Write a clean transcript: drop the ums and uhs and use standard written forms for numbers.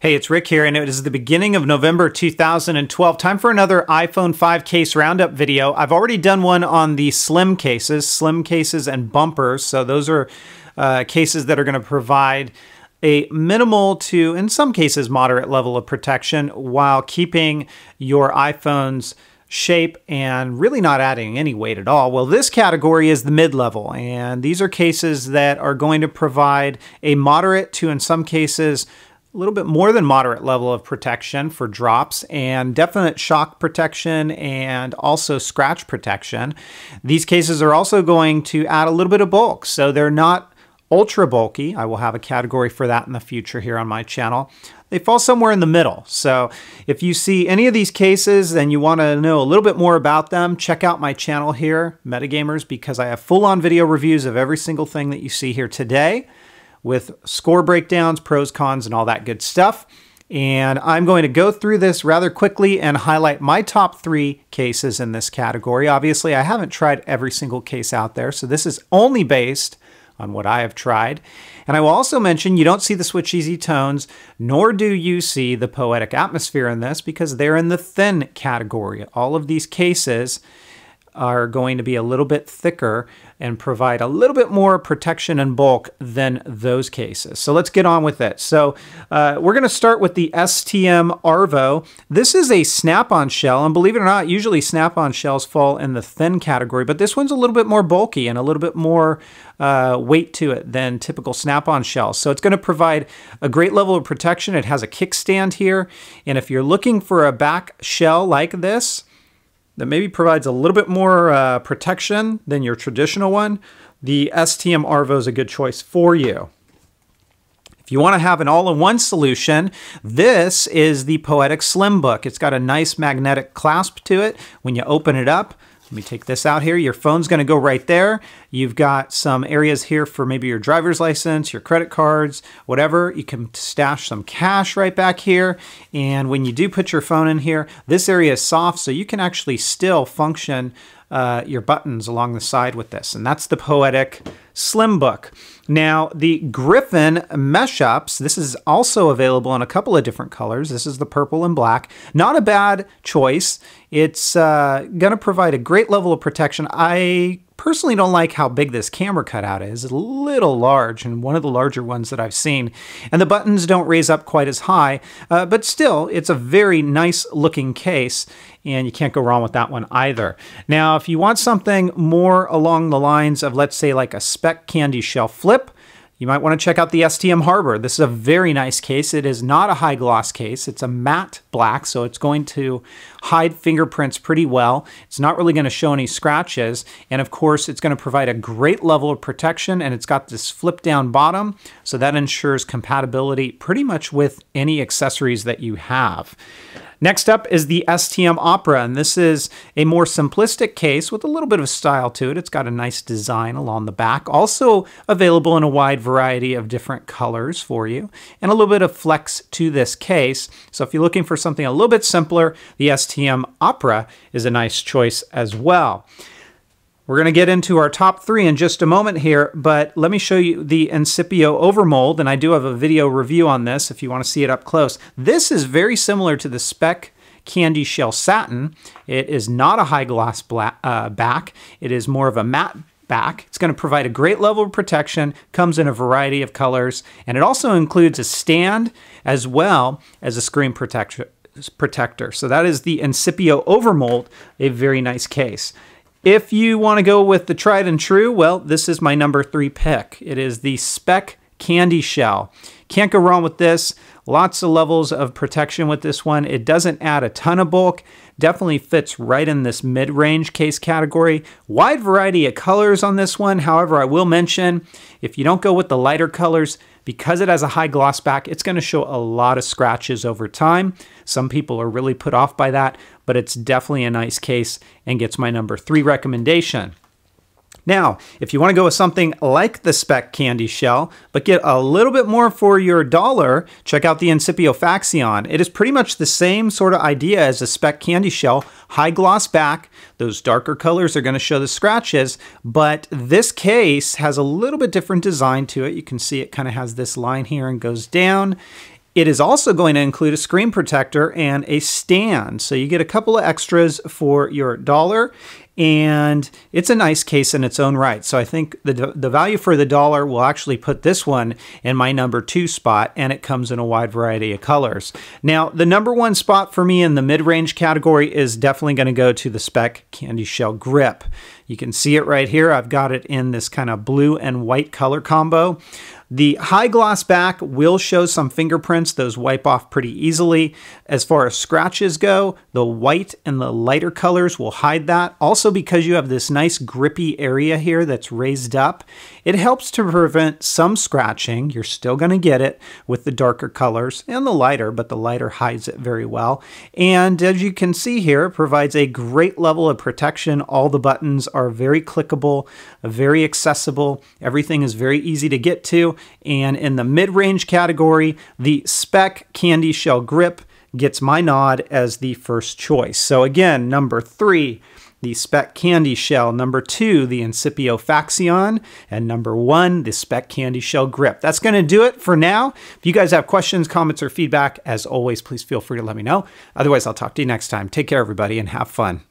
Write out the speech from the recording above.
Hey, it's Rick here, and it is the beginning of November 2012. Time for another iPhone 5 case roundup video. I've already done one on the slim cases and bumpers. So those are cases that are going to provide a minimal to, in some cases, moderate level of protection while keeping your iPhone's shape and really not adding any weight at all. Well, this category is the mid-level, and these are cases that are going to provide a moderate to, in some cases, a little bit more than moderate level of protection for drops and definite shock protection and also scratch protection. These cases are also going to add a little bit of bulk, so they're not ultra bulky. I will have a category for that in the future here on my channel. They fall somewhere in the middle. So if you see any of these cases and you want to know a little bit more about them, check out my channel here, Metagamers, because I have full-on video reviews of every single thing that you see here today, with score breakdowns, pros, cons, and all that good stuff. And I'm going to go through this rather quickly and highlight my top 3 cases in this category. Obviously, I haven't tried every single case out there, so this is only based on what I have tried. And I will also mention you don't see the Switch Easy tones, nor do you see the poetic atmosphere in this, because they're in the thin category. All of these cases are going to be a little bit thicker and provide a little bit more protection and bulk than those cases. So let's get on with it. So we're going to start with the STM ARVO. This is a snap-on shell, and believe it or not, usually snap-on shells fall in the thin category, but this one's a little bit more bulky and a little bit more weight to it than typical snap-on shells. So it's going to provide a great level of protection. It has a kickstand here, and if you're looking for a back shell like this, that maybe provides a little bit more protection than your traditional one, the STM ARVO is a good choice for you. If you want to have an all-in-one solution, this is the Poetic Slim Book. It's got a nice magnetic clasp to it. When you open it up, let me take this out here. Your phone's going to go right there. You've got some areas here for maybe your driver's license, your credit cards, whatever. You can stash some cash right back here. And when you do put your phone in here, this area is soft, so you can actually still function your buttons along the side with this. And that's the Poetic Slim Book. Now, the Griffin Mesh Ups, this is also available in a couple of different colors. This is the purple and black. Not a bad choice. It's going to provide a great level of protection. I personally don't like how big this camera cutout is. It's a little large, and one of the larger ones that I've seen. And the buttons don't raise up quite as high, but still, it's a very nice looking case, and you can't go wrong with that one either. Now, if you want something more along the lines of, let's say, like a spec candy shell flip, you might want to check out the STM Harbor. This is a very nice case. It is not a high gloss case. It's a matte black, so it's going to hide fingerprints pretty well. It's not really going to show any scratches. And of course, it's going to provide a great level of protection, and it's got this flip down bottom, so that ensures compatibility pretty much with any accessories that you have. Next up is the STM Opera, and this is a more simplistic case with a little bit of style to it. It's got a nice design along the back, also available in a wide variety of different colors for you, and a little bit of flex to this case. So if you're looking for something a little bit simpler, the STM Opera is a nice choice as well. We're going to get into our top 3 in just a moment here, but let me show you the Incipio Overmold, and I do have a video review on this if you want to see it up close. This is very similar to the Spec Candy Shell Satin. It is not a high gloss back. It is more of a matte back. It's going to provide a great level of protection, comes in a variety of colors, and it also includes a stand as well as a screen protector. So that is the Incipio Overmold, a very nice case. If you want to go with the tried and true, well, this is my number 3 pick. It is the Spec Candy Shell. Can't go wrong with this. Lots of levels of protection with this one. It doesn't add a ton of bulk. Definitely fits right in this mid-range case category. Wide variety of colors on this one. However, I will mention, if you don't go with the lighter colors, because it has a high gloss back, it's going to show a lot of scratches over time. Some people are really put off by that, but it's definitely a nice case and gets my number 3 recommendation. Now, if you want to go with something like the Spec Candy Shell, but get a little bit more for your dollar, check out the Incipio Facts E. It is pretty much the same sort of idea as a Spec Candy Shell. High gloss back, those darker colors are going to show the scratches, but this case has a little bit different design to it. You can see it kind of has this line here and goes down. It is also going to include a screen protector and a stand. So you get a couple of extras for your dollar, and it's a nice case in its own right. So I think the value for the dollar will actually put this one in my number 2 spot, and it comes in a wide variety of colors. Now, the number 1 spot for me in the mid-range category is definitely going to go to the Speck Candy Shell Grip. You can see it right here. I've got it in this kind of blue and white color combo. The high gloss back will show some fingerprints. Those wipe off pretty easily. As far as scratches go, the white and the lighter colors will hide that. Also, because you have this nice grippy area here that's raised up, it helps to prevent some scratching. You're still going to get it with the darker colors and the lighter, but the lighter hides it very well. And as you can see here, it provides a great level of protection. All the buttons are very clickable, very accessible. Everything is very easy to get to. And in the mid-range category, the Speck Candy Shell Grip gets my nod as the first choice. So again, number 3, the Speck Candy Shell. Number 2, the Incipio Facts E, and number 1, the Speck Candy Shell Grip. That's going to do it for now. If you guys have questions, comments, or feedback, as always, please feel free to let me know. Otherwise, I'll talk to you next time. Take care, everybody, and have fun.